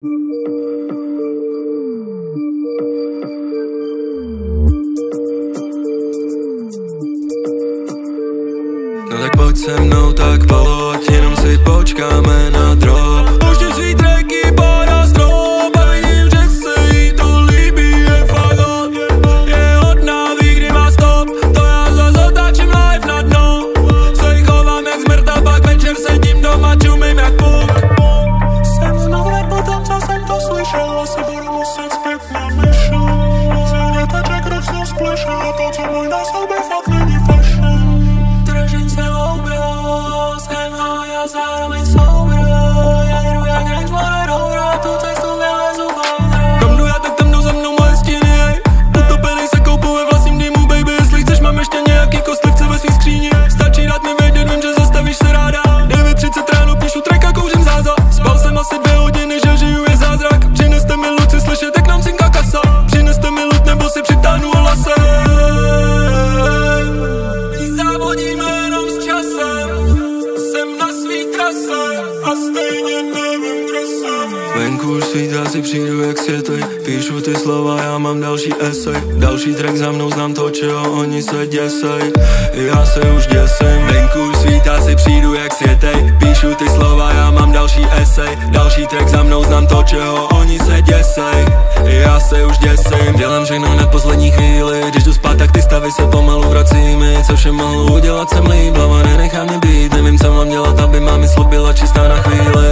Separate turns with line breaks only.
No tak pojď se mnou, tak pojď, jenom si počkáme na drop. Pouštím svý tracky, pára strop a vidím, že se jí to líbí, je fakt hot. Je hodná, ví, kdy má stop, to já zas otáčím live na dno. Se jí chovám jak zmrta, pak večer sedím doma, čumím jak puk.
Jsem znovu potom, co jsem to slyšel, asi budu muset zpět na mission. Zjede teček, kdo se splešel, a to, co můj na sobě fakt není fashion.
Držím se obro, jsem high a zároveň soubro. Já jdu jak Range Rover Rover, tu cestu vylezu boudro. Kam jdu já, tak tam jdou za mnou moje stíny, hej. Utopený se koupou ve vlastním dýmu, baby. Jestli chceš, mám ještě nějaký kostlivce ve svý skříni. Stačí dát mi vědět, vím, že zastavíš se ráda. 9:30 ráno píšu track a kouřím záza. Spal jsem asi 2 hodiny, že žiju je zázrak. Přineste mi luci, slyšet jak nám cinká kasa. Přineste mi lut, nebo si přitáhnu o lase. Závodíme jenom s časem, jsem na svý trase
A stejně nevím, kde jsem.
Venku už svítá, si přijdu jak světej. Píšu ty slova, já mám další esej. Další track za mnou, znám to, čeho oni se děsej. Já se už děsím. Venku už svítá, si přijdu jak světej. Píšu ty slova, já mám další esej. Další track za mnou, znám to, čeho oni se děsej. Já se už děsím. Dělám všechno na poslední chvíli. Když jdu spát, tak ty stavy se pomalu vrací mi. Co vše mohu udělat, jsem líp, hlava nenechá mě být. Nevím, co mám dělat, aby mámi slobila čistá na chvíli.